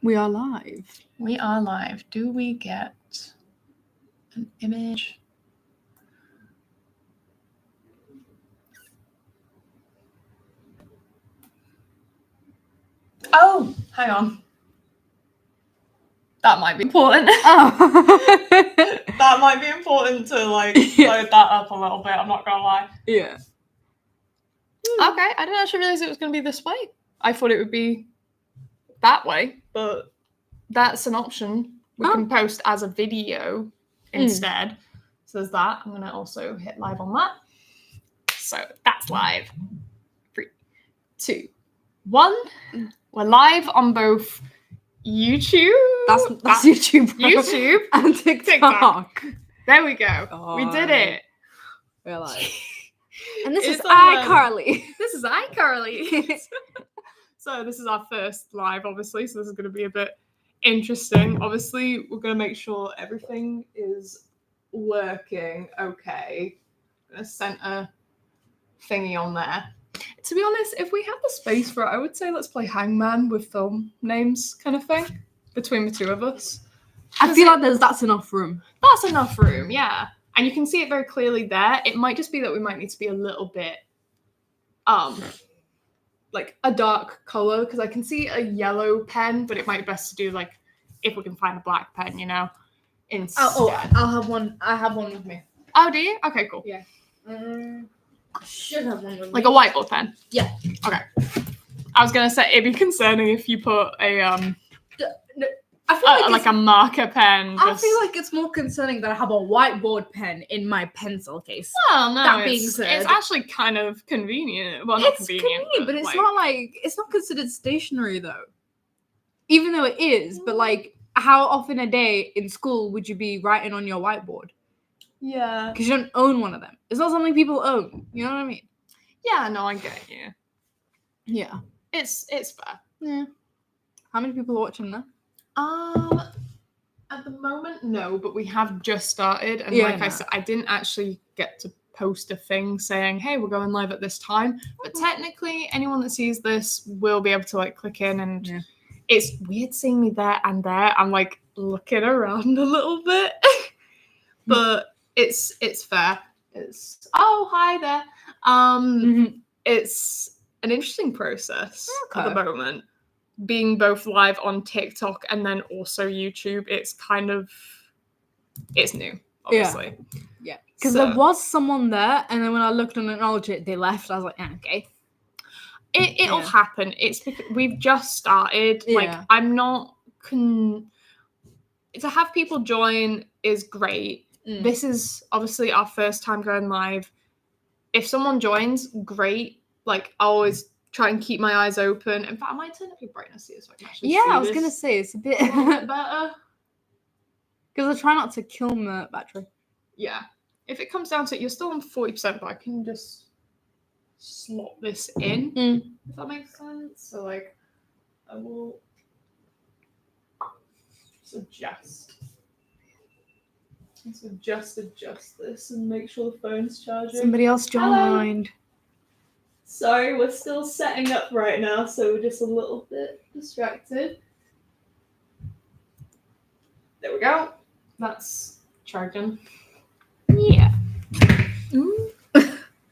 We are live. We are live. Do we get an image? Oh, hang on. That might be important. Oh. That might be important to load that up a little bit. I'm not gonna lie. Yeah. Okay, I didn't actually realize it was gonna be this way. I thought it would be that way, but that's an option. We can post as a video instead. So there's that. I'm gonna also hit live on that. So that's live. 3, 2, 1. We're live on both YouTube. That's YouTube. YouTube and TikTok. There we go. We did it. We're live. And this It's is on, iCarly. This is iCarly. So this is our first live, obviously. So this is going to be a bit interesting. Obviously, we're going to make sure everything is working okay. I'm going to center thingy on there. To be honest, if we have the space for it, I would say let's play Hangman with film names kind of thing between the two of us. I feel like that's enough room. That's enough room, yeah. And you can see it very clearly there. It might just be that we might need to be a little bit, like a dark color, because I can see a yellow pen, but it might be best to do like, if we can find a black pen, you know, instead. I'll have one. I have one with me. Oh, do you? Okay, cool. Yeah. I should have one with me. Like a whiteboard pen? Yeah. Okay. I was going to say, it'd be concerning if you put a, I feel like a marker pen. I feel like it's more concerning that I have a whiteboard pen in my pencil case. Well, no, that being said, it's actually kind of convenient. Well, not it's convenient, but it's like, not like, it's not considered stationary though. Even though it is, but like, how often a day in school would you be writing on your whiteboard? Yeah. Because you don't own one of them. It's not something people own. You know what I mean? Yeah, no, I get you. Yeah. It's fair. Yeah. How many people are watching that? At the moment, no, but we have just started, and I said, I didn't actually get to post a thing saying, "Hey, we're going live at this time." But technically, anyone that sees this will be able to like click in, and it's weird seeing me there and there. I'm like looking around a little bit, but it's fair. It's hi there. It's an interesting process at the moment. Being both live on TikTok and then also YouTube, it's new, obviously. Yeah. Because there was someone there, and then when I looked and acknowledged it, they left. I was like, okay. It'll happen. We've just started. Yeah. Like, I'm not... to have people join is great. This is obviously our first time going live. If someone joins, great. Like, I always try and keep my eyes open. In fact, I might turn up your brightness here so I can actually see I was going to say, it's a bit better. Because I try not to kill the battery. Yeah. If it comes down to it, you're still on 40%, but I can just slot this in. If that makes sense. So, like, I will suggest. So just adjust this and make sure the phone's charging. Somebody else joined. Sorry, we're still setting up right now, so we're just a little bit distracted. There we go. That's charging. Yeah.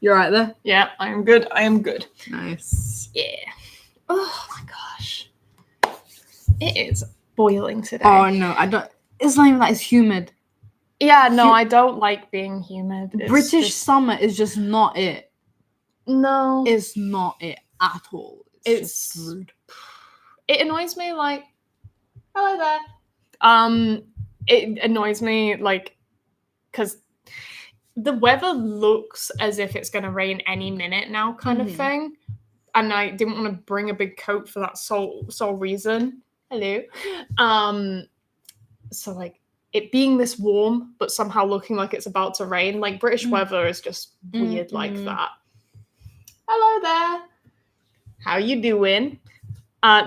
You're right there? Yeah, I am good. Nice. Yeah. Oh my gosh. It is boiling today. Oh no, I don't. It's not even that, it's humid. Yeah, no, I don't like being humid. British summer is just not it. No. It's not it at all. It's just rude. It annoys me, like, hello there. It annoys me, like, because the weather looks as if it's going to rain any minute now, kind of thing. And I didn't want to bring a big coat for that sole reason. Hello. So, like, it being this warm, but somehow looking like it's about to rain, like, British weather is just weird like that. Hello there. How you doing?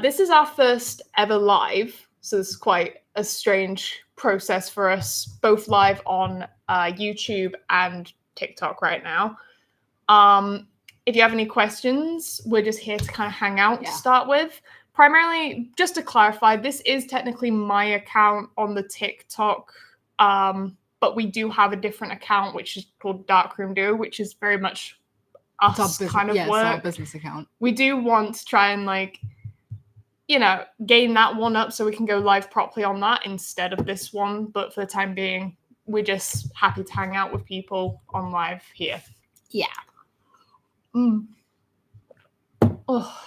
This is our first ever live, so this is quite a strange process for us, both live on YouTube and TikTok right now. If you have any questions, we're just here to kind of hang out to start with. primarily, just to clarify, this is technically my account on the TikTok, but we do have a different account which is called Darkroom Duo, which is very much us kind of It's work. our business account. We do want to try and like, you know, gain that one up so we can go live properly on that instead of this one. But for the time being, we're just happy to hang out with people on live here. Yeah. Oh.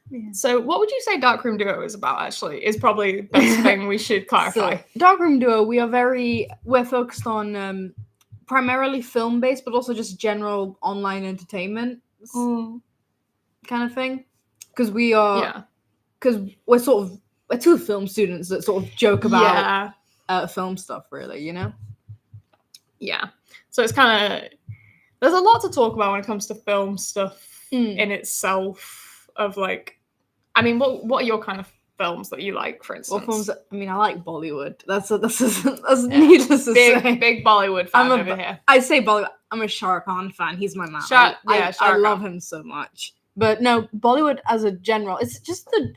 Yeah. So what would you say Darkroom Duo is about, actually? Is probably the best thing we should clarify. So, Darkroom Duo, we're focused on primarily film-based, but also just general online entertainment kind of thing. Because we're two film students that sort of joke about film stuff, really, you know? Yeah. So it's kind of, there's a lot to talk about when it comes to film stuff in itself, of like, I mean, what are your kind of films that you like, for instance? What films? I mean, I like Bollywood. That's needless to say. Big Bollywood fan over here. I say Bollywood. I'm a Shah Rukh Khan fan. He's my man. I love him so much. But no, Bollywood as a general, it's just the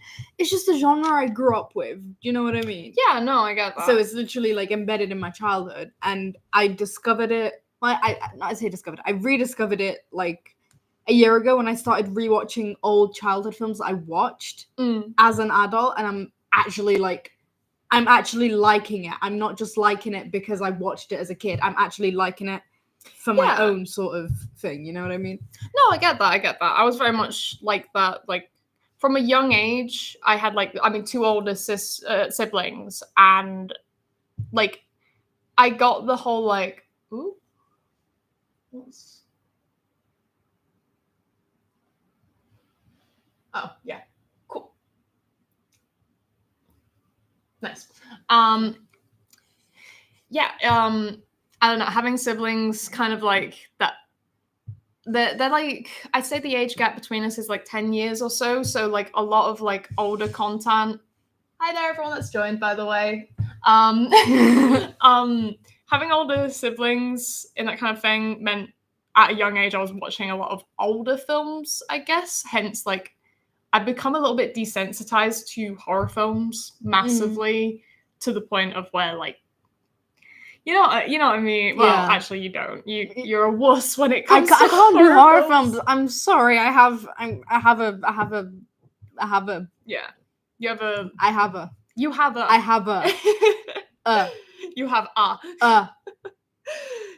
genre I grew up with. Do you know what I mean? Yeah, no, I get that. So it's literally like embedded in my childhood, and I discovered it. I rediscovered it like a year ago when I started rewatching old childhood films I watched as an adult, and I'm actually liking it. I'm not just liking it because I watched it as a kid. I'm actually liking it for my own sort of thing. You know what I mean? No, I get that. I was very much like that. Like from a young age, I had two older siblings, and like I got the whole like, ooh, what's... Oh, yeah. Cool. Nice. I don't know, having siblings kind of like that, they're like, I'd say the age gap between us is like 10 years or so. So like a lot of like older content. Hi there, everyone that's joined, by the way. Having older siblings in that kind of thing meant at a young age I was watching a lot of older films, I guess. Hence, like, I've become a little bit desensitized to horror films massively, to the point of where, like, you know what I mean? Well, actually, you don't. You're a wuss when it comes to I can't do horror horror films. I'm sorry. I have a. Yeah. You have a. I have a. You have a. I have a. You have a.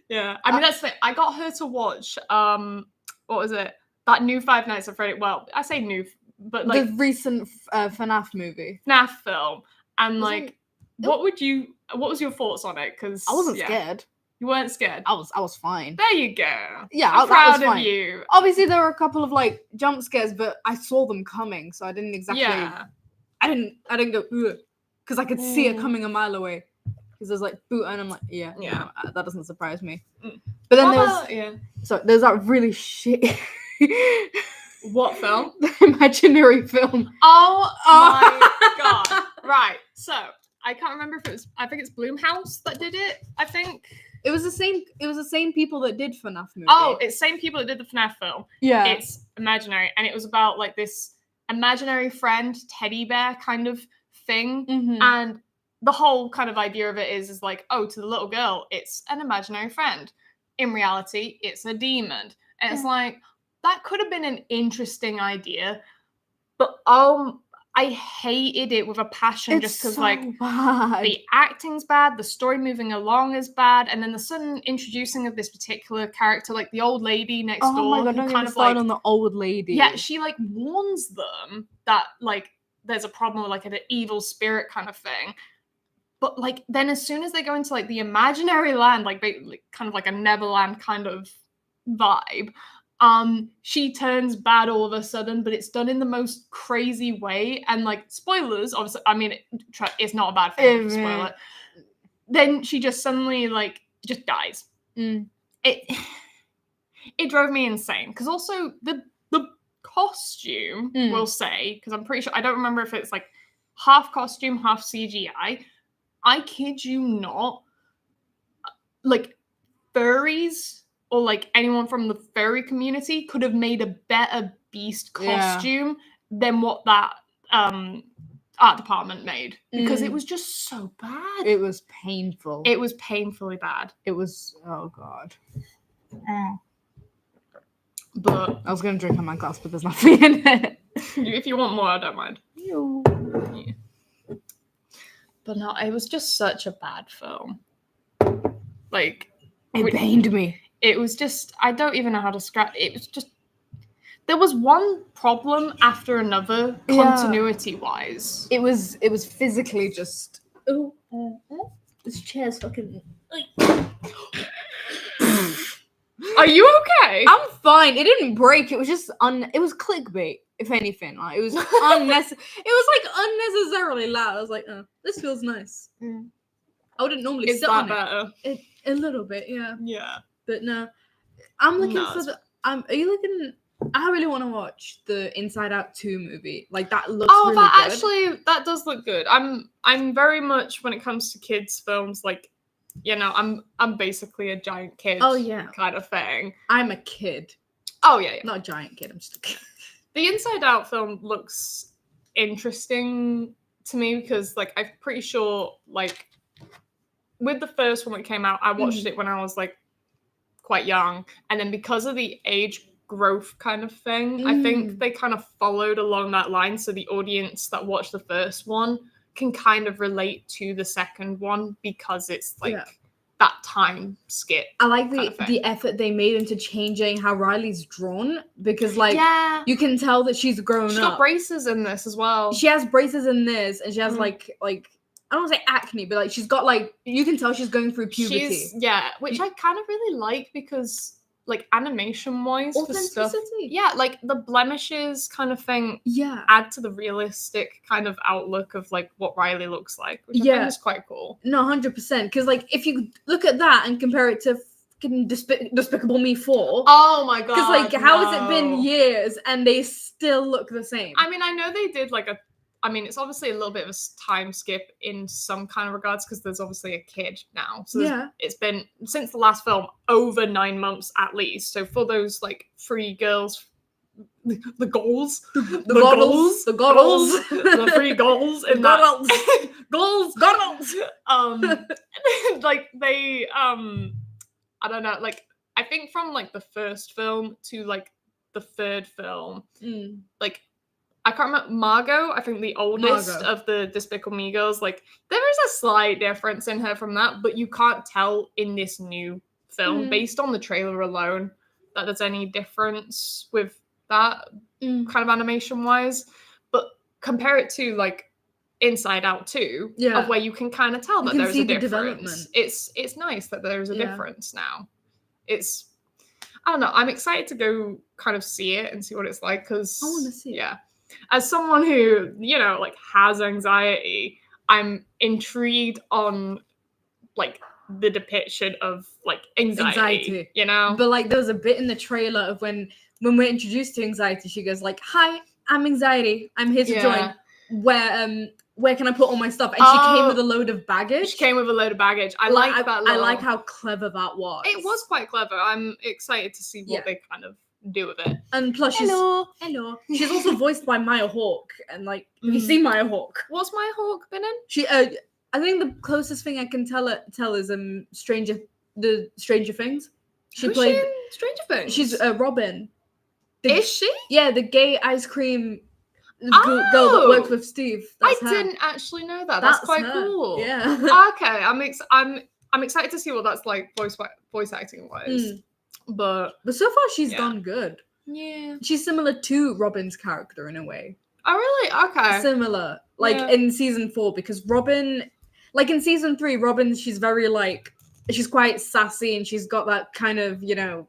Yeah. I mean, that's the thing. I got her to watch. What was it? That new Five Nights at Freddy. Well, I say new, but like the recent FNAF movie. FNAF film, and like, what was your thoughts on it? Because I wasn't scared. You weren't scared. I was fine. There you go. Yeah, I'm proud of you. Obviously, there were a couple of like jump scares, but I saw them coming, so I didn't exactly. Yeah. I didn't go because I could see it coming a mile away. Because there's like boot, and I'm like, yeah, no, that doesn't surprise me. But then there's that really shit. What film? The Imaginary Film. Oh my god! Right, so I can't remember if it was. I think it's Blumhouse that did it. I think it was the same. It was the same people that did FNAF movie. Oh, it's same people that did the FNAF film. Yeah, it's imaginary, and it was about like this imaginary friend teddy bear kind of thing, and the whole kind of idea of it is like, oh, to the little girl, it's an imaginary friend. In reality, it's a demon. And it's like, that could have been an interesting idea, but I hated it with a passion, just because like the acting's bad, the story moving along is bad, and then the sudden introducing of this particular character, like the old lady next door, oh my god, don't kind of start on the old lady. Yeah, she like warns them that like there's a problem with like an evil spirit kind of thing. But like then as soon as they go into like the imaginary land, like kind of like a Neverland kind of vibe, she turns bad all of a sudden, but it's done in the most crazy way. And like spoilers, obviously, I mean, it's not a bad thing to spoil it. Then she just suddenly like just dies. It drove me insane, because also the costume, we'll say, because I'm pretty sure, I don't remember if it's like half costume, half CGI. I kid you not, like furries or like anyone from the furry community could have made a better Beast costume than what that art department made, because it was just so bad. It was painful. It was painfully bad. It was, oh god. But I was gonna drink on my glass, but there's nothing in it. if you want more, I don't mind. Ew. Yeah. But no, it was just such a bad film. Like, It pained me. it was just, I don't even know how to describe it. It was just, there was one problem after another, Yeah. continuity wise. It was physically just. Oh, this chair's fucking. Are you okay? I'm fine. It didn't break. It was just it was clickbait, if anything. Like it was unnecessary. It was like unnecessarily loud. I was like, oh, this feels nice. I wouldn't normally Is sit that on better? it. A little bit, yeah. Yeah. But no, I'm looking No, for it's the. Are you looking? I really want to watch the Inside Out 2 movie. Like that looks Oh, really that good. actually, that does look good. I'm very much, when it comes to kids films, like, you know, I'm basically a giant kid. Oh, yeah. Kind of thing. I'm a kid, Oh yeah, yeah. not a giant kid. I'm just a kid. The Inside Out film looks interesting to me because, like, I'm pretty sure, like, with the first one that came out, I watched it when I was, like, quite young. And then because of the age growth kind of thing, I think they kind of followed along that line. So the audience that watched the first one can kind of relate to the second one because it's, like, that time skip. I like kind of thing. the effort they made into changing how Riley's drawn because, like, yeah. you can tell that she's grown She's up. got braces in this as well. She has braces in this, and she has like I don't want to say acne, but like she's got like you can tell she's going through puberty. Which I kind of really like because, like, animation wise for stuff, Authenticity. like the blemishes kind of thing Yeah. add to the realistic kind of outlook of like what Riley looks like, which I Yeah. think is quite cool. No, 100%. Because like if you look at that and compare it to fucking Despicable Me 4, Oh my god! because like how has it been years and they still look the same? I mean, I know they did like it's obviously a little bit of a time skip in some kind of regards because there's obviously a kid now. So it's been, since the last film, over 9 months at least. So for those like 3 girls, the goals, the 3 goals in that. goals. Like they, I don't know, like I think from like the first film to like the third film, like, I can't remember, Margot, I think the oldest of the Despicable Me girls, like, there is a slight difference in her from that, but you can't tell in this new film, based on the trailer alone, that there's any difference with that kind of animation-wise. But compare it to, like, Inside Out 2, of where you can kind of tell that there's a difference. Development. It's nice that there's a difference now. It's, I don't know, I'm excited to go kind of see it and see what it's like, because I want to see it. Yeah. As someone who, you know, like, has anxiety, I'm intrigued on, like, the depiction of, like, anxiety, you know? But, like, there was a bit in the trailer of when we're introduced to anxiety, she goes, like, hi, I'm anxiety. I'm here to join. Where can I put all my stuff? And she came with a load of baggage. She came with a load of baggage. I like that little... I like how clever that was. It was quite clever. I'm excited to see what they kind of do with it. And plus hello. She's also voiced by Maya Hawke, and like have you seen Maya Hawke? What's Maya Hawke been in? She I think the closest thing I can tell is Stranger Things. She played in Stranger Things. She's Robin. Is she? Yeah, the gay ice cream girl that works with Steve. That's her. Didn't actually know that. That's quite her. cool. Yeah. Okay, I'm excited to see what that's like voice acting wise. But so far she's done good. Yeah. She's similar to Robin's character in a way. Oh really? Okay. Similar. Like in season 4, because Robin, like in season 3, Robin, she's very like, she's quite sassy and she's got that kind of, you know,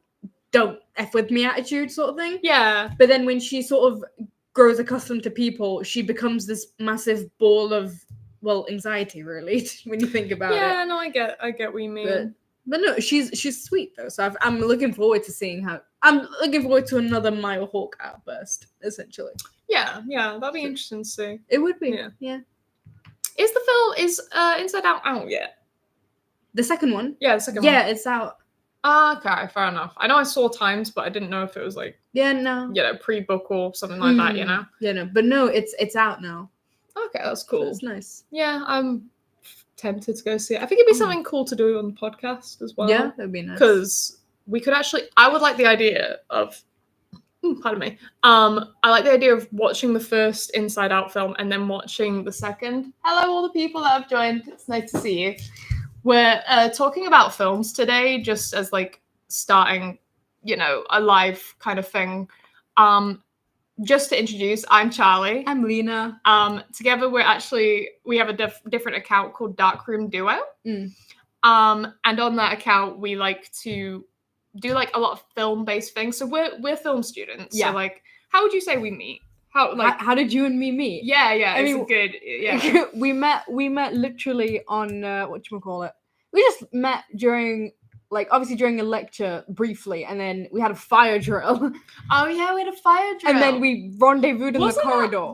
don't F with me attitude sort of thing. Yeah. But then when she sort of grows accustomed to people, she becomes this massive ball of, well, anxiety really, when you think about it. Yeah, no, I get what you mean. But no, she's sweet though. So I'm looking forward to seeing how. I'm looking forward to another Maya Hawke outburst, essentially. Yeah, that'd be interesting to see. It would be. Yeah. Is the film Inside Out yet? The second one? Yeah, the second one. Yeah, it's out. Okay, fair enough. I know I saw times, but I didn't know if it was like, Yeah, no. Pre-book or something like that, Yeah, no. But no, it's out now. Okay, that's So cool. it's nice. Yeah, I'm tempted to go see it. I think it'd be Oh. something cool to do on the podcast as well. Yeah, that'd be nice. Because we could I would like the idea of, pardon me. I like the idea of watching the first Inside Out film and then watching the second. Hello, all the people that have joined. It's nice to see you. We're talking about films today, just as like starting, a live kind of thing. Just to introduce, I'm Charlie. I'm Lena. Together we have a different account called Darkroom Duo. Mm. And on that account we like to do like a lot of film-based things. So we're film students. Yeah. So like, how would you say we meet? How did you and me meet? Yeah. I mean, good. Yeah. we met literally on whatchamacallit. We just met during a lecture briefly, and then we had a fire drill. Oh yeah, we had a fire drill. And then we rendezvoused in the corridor.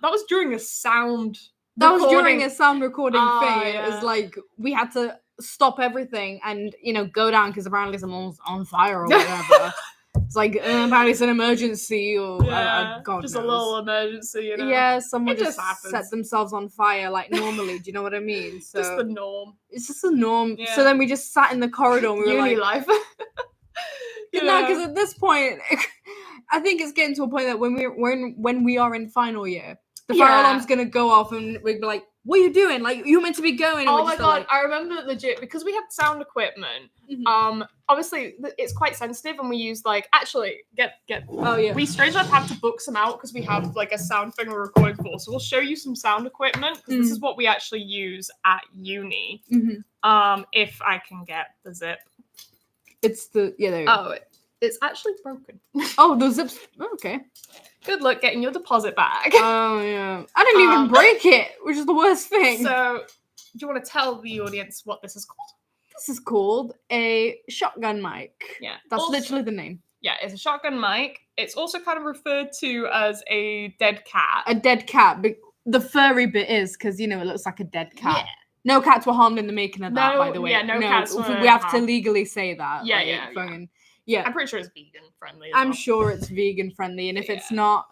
That was during a sound That recording. was during a sound recording thing. Yeah. It was like we had to stop everything and go down because apparently someone's on fire or whatever. It's like apparently it's an emergency or God just knows. a little emergency, Yeah, someone It just happens. set themselves on fire like normally. Do you know what I mean? So Just the norm. it's just a norm. Yeah. So then we just sat in the corridor and we were Uni like, life. no, because at this point, I think it's getting to a point that when we are in final year, the fire alarm's gonna go off and we'd be like, "What are you doing? Like you're meant to be going." And Oh we're my just god, like, I remember legit because we had sound equipment. Obviously it's quite sensitive, and we use like get. oh yeah, We strangely have to book some out because we have like a sound thing we're recording for. So we'll show you some sound equipment because this is what we actually use at uni. If I can get the zip. it's the there you go. Oh, it's actually broken. Oh, the zips. Okay. Good luck getting your deposit back. Oh yeah, I didn't even break it, which is the worst thing. So, do you want to tell the audience what this is called? This is called a shotgun mic. Yeah, That's also, literally the name. Yeah, it's a shotgun mic. It's also kind of referred to as a dead cat. A dead cat. But the furry bit is because it looks like a dead cat. Yeah. No cats were harmed in the making of that, by the way. Yeah, no cats were We have to harmed. legally say that. Yeah. I'm pretty sure it's vegan friendly. I'm sure it's vegan friendly, and if it's not,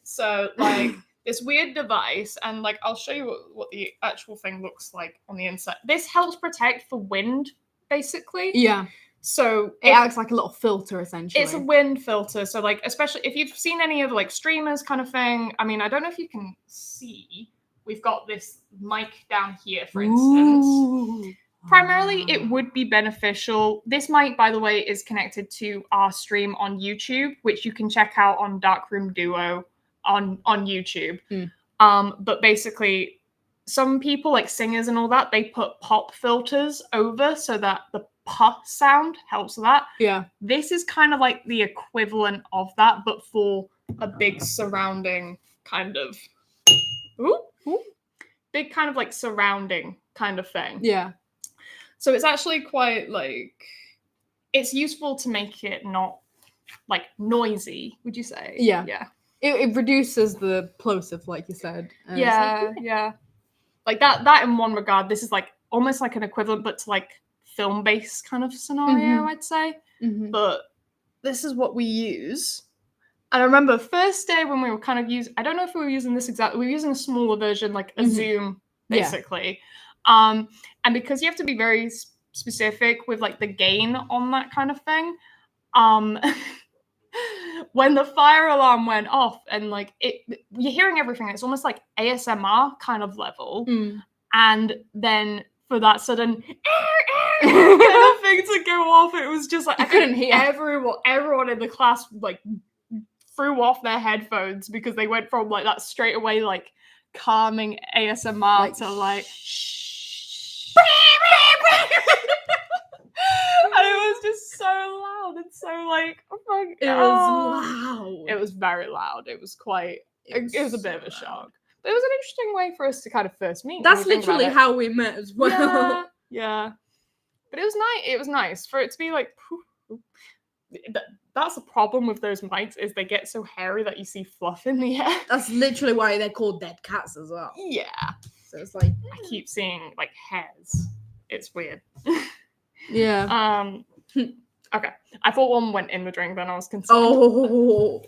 so like this weird device, and like I'll show you what the actual thing looks like on the inside. This helps protect for wind, basically. Yeah. So it acts like a little filter, essentially. It's a wind filter. So like, especially if you've seen any of like streamers kind of thing. I mean, I don't know if you can see. We've got this mic down here, for instance. Ooh. Primarily, it would be beneficial. This mic, by the way, is connected to our stream on YouTube, which you can check out on Darkroom Duo on YouTube. But basically, some people, like singers and all that, they put pop filters over so that the puh sound helps with that. Yeah. This is kind of like the equivalent of that, but for a big surrounding kind of... big kind of like surrounding kind of thing. Yeah. So it's actually quite like, it's useful to make it not like noisy, would you say? Yeah. Yeah. It reduces the plosive, like you said. Yeah. Like that in one regard, this is like almost like an equivalent, but to like film-based kind of scenario, I'd say. But this is what we use. And I remember first day when we were kind of I don't know if we were using this exactly, we were using a smaller version, like a Zoom, basically. And because you have to be very specific with like the gain on that kind of thing, when the fire alarm went off and like you're hearing everything, it's almost like ASMR kind of level. And then for that sudden kind of thing to go off, it was just like I couldn't hear. Everyone in the class like threw off their headphones because they went from like that straight away like calming ASMR to like and it was just so loud and so like oh my god, it was loud. It was very loud. It was quite it was a bit of a shock, but it was an interesting way for us to kind of first meet. That's literally how we met as well. Yeah. But it was nice for it to be like that's the problem with those mics is they get so hairy that you see fluff in the air. That's literally why they're called dead cats as well. Yeah. So it's like I keep seeing like hairs. It's weird. Yeah. Okay. I thought one went in the drink, then I was concerned. Oh.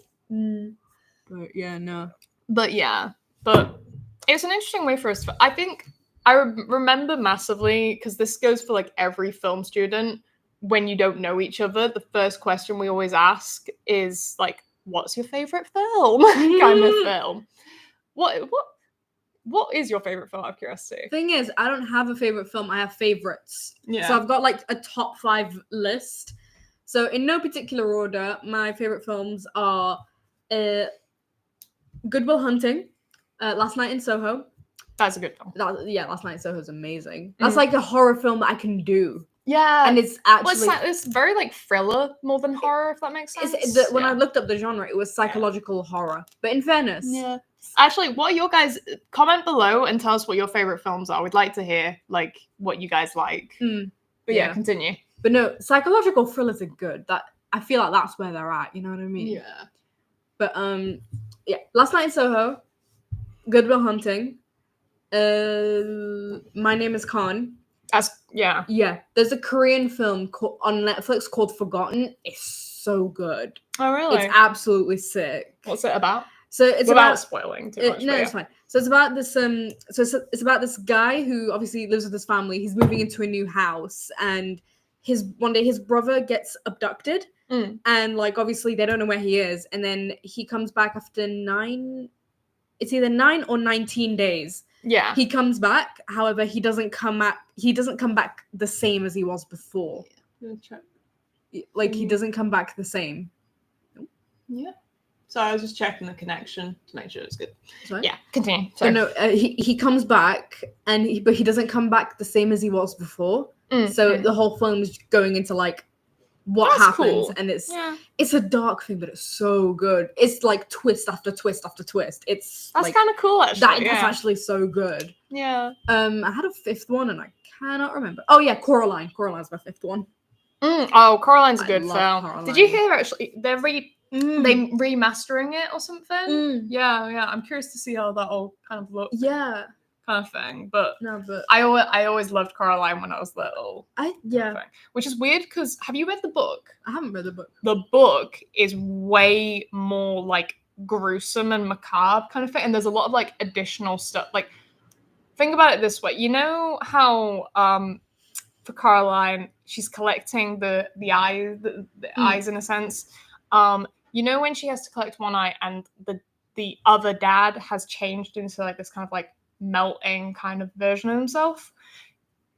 But yeah, no. But yeah, but it's an interesting way for us to, I think I remember massively, because this goes for like every film student, when you don't know each other, the first question we always ask is like, what's your favorite film? kind of film. What is your favorite film, out of curiosity? Thing is, I don't have a favorite film. I have favorites. Yeah. So I've got like a top 5 list. So in no particular order, my favorite films are Good Will Hunting, Last Night in Soho. That's a good film. Last Night in Soho is amazing. That's like a horror film that I can do. Yeah. And it's actually... it's very like thriller more than horror, if that makes sense. When I looked up the genre, it was psychological horror. But in fairness... Yeah. Actually, what are your guys... Comment below and tell us what your favorite films are. We'd like to hear, like, what you guys like. But yeah, continue. But no, psychological thrillers are good. I feel like that's where they're at, you know what I mean? Yeah. But, yeah. Last Night in Soho, Good Will Hunting, My Name is Khan. Yeah. Yeah. There's a Korean film on Netflix called Forgotten. It's so good. Oh, really? It's absolutely sick. What's it about? So it's Without about spoiling too much. No, it's fine. So it's about this it's about this guy who obviously lives with his family. He's moving into a new house, and one day his brother gets abducted, and like obviously they don't know where he is, and then he comes back after 9. It's either 9 or 19 days. Yeah. He comes back. However, he doesn't come back the same as he was before. Like he doesn't come back the same. Yeah. So I was just checking the connection to make sure it's good. Sorry? Yeah, continue. Sorry. No, he comes back, but he doesn't come back the same as he was before. So the whole film is going into like what happens, cool. And it's a dark thing, but it's so good. It's like twist after twist after twist. That's like, kind of cool, actually. That's actually so good. Yeah. I had a 5th one, and I cannot remember. Oh yeah, Coraline. Coraline's my 5th one. Oh, Coraline's a good film. Coraline. Did you hear actually they remastering it or something? Yeah. I'm curious to see how that'll kind of look. Yeah. Kind of thing. But no, but I always loved Coraline when I was little. Which is weird because have you read the book? I haven't read the book. The book is way more like gruesome and macabre kind of thing, and there's a lot of like additional stuff. Like, think about it this way. You know how for Coraline, she's collecting the eyes in a sense. You know when she has to collect one eye and the other dad has changed into like this kind of like melting kind of version of himself.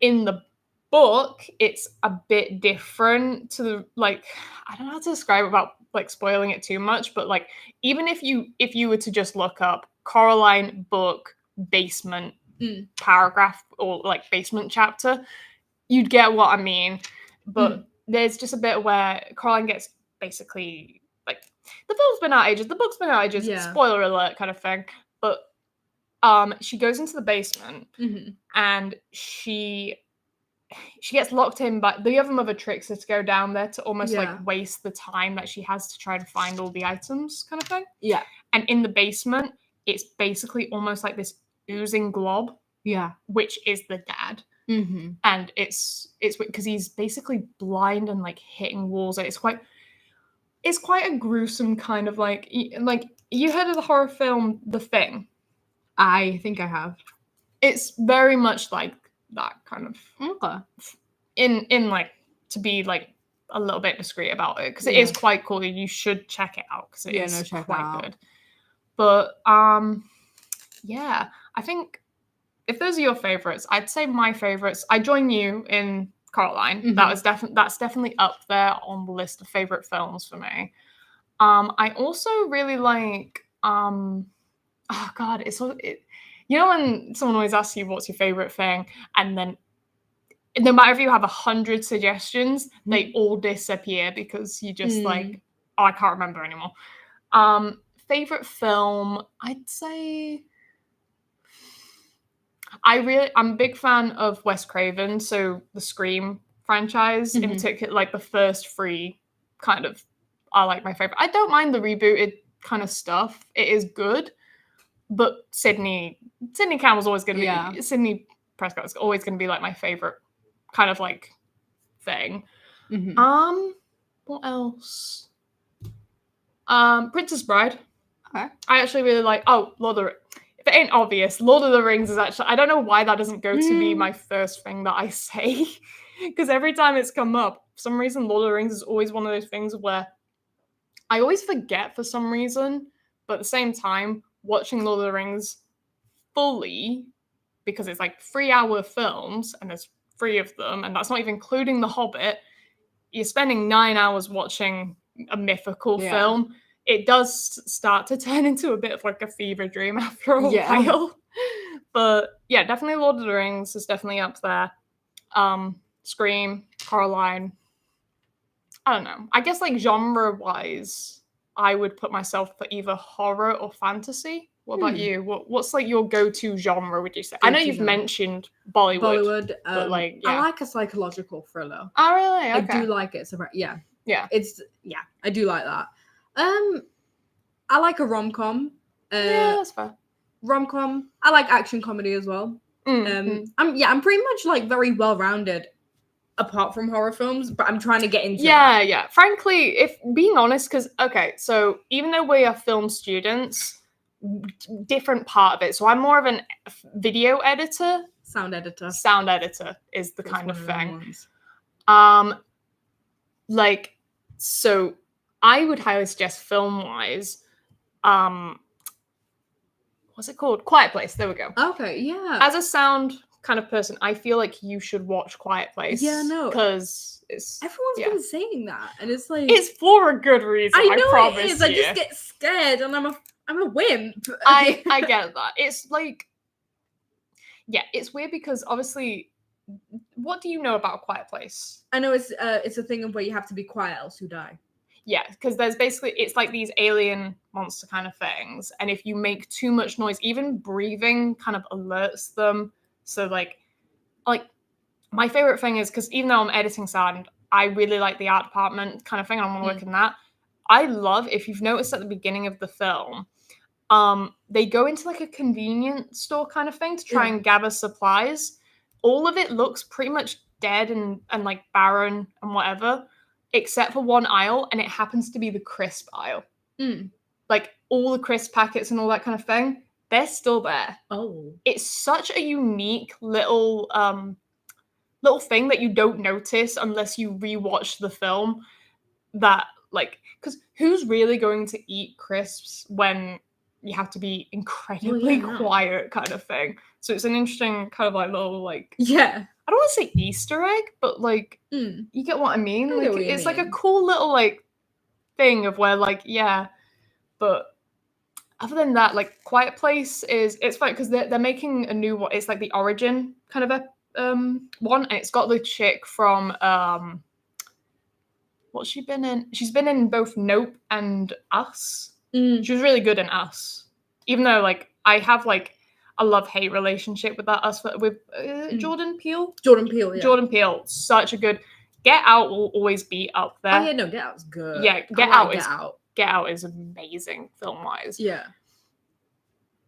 In the book, it's a bit different to the like, I don't know how to describe it without like spoiling it too much, but like even if you were to just look up Coraline book basement paragraph or like basement chapter, you'd get what I mean. But there's just a bit where Coraline gets basically like the film's been out ages, the book's been out ages, spoiler alert kind of thing. But she goes into the basement and she gets locked in, but the other mother tricks her to go down there to almost like waste the time that she has to try to find all the items kind of thing. Yeah. And in the basement, it's basically almost like this oozing glob. Yeah. Which is the dad. And it's because he's basically blind and like hitting walls. It's quite a gruesome kind of like you heard of the horror film The Thing? I think I have. It's very much like that kind of in like to be like a little bit discreet about it because it is quite cool. You should check it out because it is quite good. But yeah, I think if those are your favorites, I'd say my favorites. I join you in Coraline. That's definitely up there on the list of favorite films for me. I also really like oh god, you know when someone always asks you what's your favorite thing, and then no matter if you have 100 suggestions, they all disappear because you just like, oh, I can't remember anymore. Favorite film, I'd say I'm a big fan of Wes Craven, so the Scream franchise in particular, like the first 3 kind of are like my favorite. I don't mind the rebooted kind of stuff. It is good. But Sidney Campbell's always going to be, Sidney Prescott's always going to be like my favorite kind of like thing. Mhm. What else? Princess Bride. Okay. I actually really like. Oh, Lord of the. If it ain't obvious, Lord of the Rings is actually. I don't know why that doesn't go to be my first thing that I say, because every time it's come up, for some reason, Lord of the Rings is always one of those things where I always forget for some reason, but at the same time, watching Lord of the Rings fully, because it's like 3-hour films and there's 3 of them, and that's not even including The Hobbit. You're spending 9 hours watching a mythical film. It does start to turn into a bit of like a fever dream after a while. But yeah, definitely Lord of the Rings is definitely up there. Scream, Coraline. I don't know. I guess like genre-wise, I would put myself for either horror or fantasy. What about you? What's like your go-to genre, would you say? I know you've mentioned Bollywood. But like, I like a psychological thriller. Oh, really? Okay. I do like it. So Yeah. I do like that. I like a rom-com. Yeah, that's fair. Rom-com. I like action comedy as well. I'm pretty much like very well-rounded apart from horror films, but I'm trying to get into that. Yeah. Frankly, if being honest, because so even though we are film students, different part of it. So I'm more of an video editor. Sound editor is the kind of thing. So I would highly suggest film-wise, what's it called? Quiet Place. There we go. Okay, yeah. As a sound kind of person, I feel like you should watch Quiet Place. Yeah, no. Because it's... Everyone's been saying that, and it's like... It's for a good reason, I promise it is. I just get scared, and I'm a wimp. I get that. It's like... Yeah, it's weird because obviously... What do you know about A Quiet Place? I know it's a thing of where you have to be quiet else you die. Yeah, because there's basically, it's like these alien monster kind of things. And if you make too much noise, even breathing kind of alerts them. So like my favorite thing is, because even though I'm editing sound, I really like the art department kind of thing. And I want to work in that. I love, if you've noticed at the beginning of the film, they go into like a convenience store kind of thing to try and gather supplies. All of it looks pretty much dead and like barren and whatever, except for one aisle, and it happens to be the crisp aisle. Like all the crisp packets and all that kind of thing, they're still there. Oh, it's such a unique little thing that you don't notice unless you rewatch the film. That like, because who's really going to eat crisps when you have to be incredibly quiet, kind of thing? So it's an interesting kind of like little like I don't want to say Easter egg, but like you get what I mean. Like it's like a cool little like thing of where like but other than that, like Quiet Place it's fun because they're making a new one. It's like the origin kind of a one, and it's got the chick from what's she been in? She's been in both Nope and Us. She was really good in Us, even though like I have like a love-hate relationship with that Us with Jordan Peele. Jordan Peele, such a good. Get Out will always be up there. Oh yeah, no, Get Out's good. Yeah, Get Out is amazing film-wise. Yeah.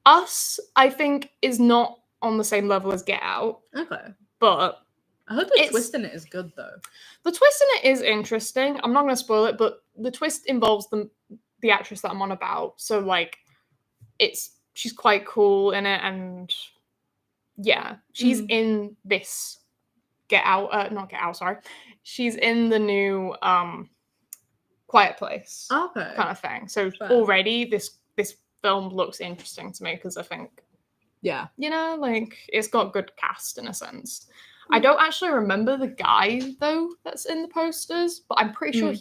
Us, I think, is not on the same level as Get Out. Okay. But I hope the twist in it is good though. The twist in it is interesting. I'm not going to spoil it, but the twist involves the actress that I'm on about. So like, she's quite cool in it, and yeah, she's in this Get Out. Not Get Out. Sorry, she's in the new Quiet Place. Okay. Kind of thing. So already this film looks interesting to me because I think, like it's got good cast in a sense. I don't actually remember the guy though that's in the posters, but I'm pretty sure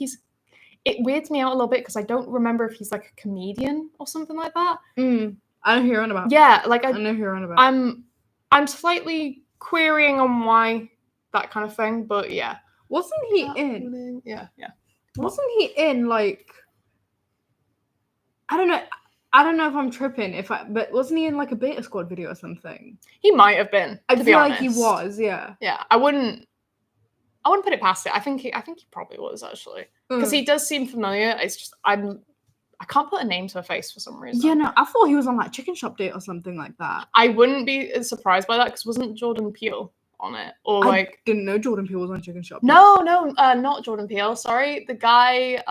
it weirds me out a little bit because I don't remember if he's like a comedian or something like that. I know who you're on about. Yeah, like I know who you're on about. I'm slightly querying on why that kind of thing, but yeah. Wasn't he in? Yeah. Wasn't he in like? I don't know if I'm tripping. But wasn't he in like a Beta Squad video or something? He might have been. I feel like he was. Yeah. Yeah, I wouldn't put it past it. I think he probably was actually, because he does seem familiar. It's just I can't put a name to a face for some reason. Yeah, no, I thought he was on like Chicken Shop Date or something like that. I wouldn't be surprised by that because wasn't Jordan Peele on it, or I like didn't know Jordan Peele was on Chicken Shop. no, not Jordan Peele. Sorry, the guy,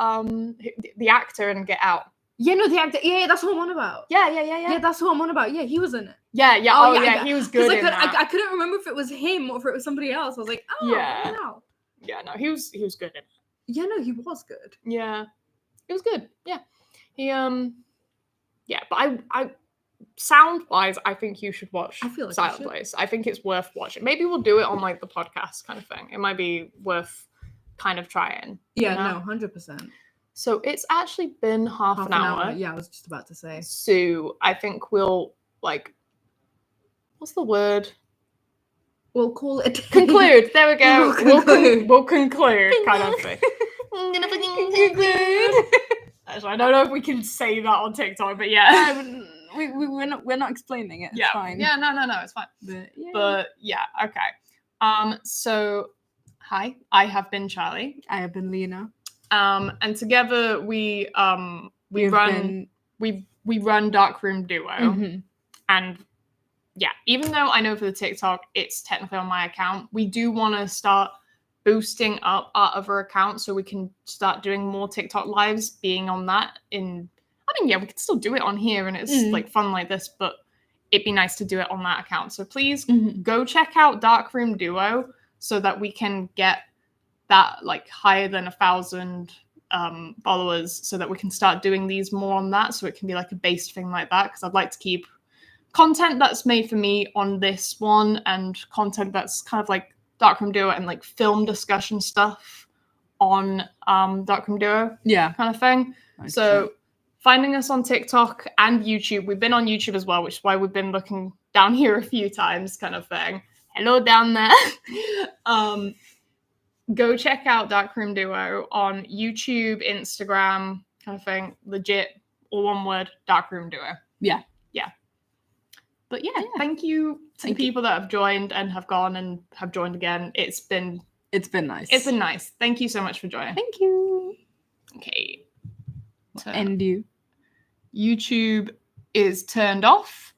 the actor in Get Out. Yeah, no, the actor. Yeah, that's what I'm on about. Yeah. Yeah, that's what I'm on about. Yeah, he was in it. Yeah. Oh, Oh, yeah, yeah, he was good in that. I couldn't remember if it was him or if it was somebody else. I was like, oh, Yeah. no. Yeah, no, he was good in it. Yeah, no, he was good. Yeah, it was good. Yeah, he yeah, but I sound wise, I think you should watch I feel like I Silent should. Place. I think it's worth watching. Maybe we'll do it on like the podcast kind of thing. It might be worth kind of trying. Yeah, you know? no, 100%. So it's actually been half an hour. Yeah, I was just about to say. So I think we'll like, what's the word? We'll call it Conclude. There we go. We'll conclude. We'll conclude kind of thing. I'm gonna fucking conclude. Actually, I don't know if we can say that on TikTok, but yeah. We're not explaining it. It's Yeah. fine. Yeah, no, it's fine. But yeah, okay. So hi, I have been Charlie. I have been Lena. And together we run Darkroom Duo. Mhm. And yeah, even though I know for the TikTok it's technically on my account, we do want to start boosting up our other account so we can start doing more TikTok lives being on that. Yeah, we could still do it on here and it's like fun like this, but it'd be nice to do it on that account. So please go check out Darkroom Duo so that we can get that like higher than 1,000 followers so that we can start doing these more on that, so it can be like a based thing like that, because I'd like to keep content that's made for me on this one and content that's kind of like Darkroom Duo and like film discussion stuff on Darkroom Duo kind of thing. So finding us on TikTok and YouTube. We've been on YouTube as well, which is why we've been looking down here a few times kind of thing. Hello down there. Go check out Darkroom Duo on YouTube, Instagram, kind of thing. Legit, all one word, Darkroom Duo. Yeah. But yeah, thank you to the people that have joined and have gone and have joined again. It's been nice. It's been nice. Thank you so much for joining. Thank you. Okay. And you. YouTube is turned off.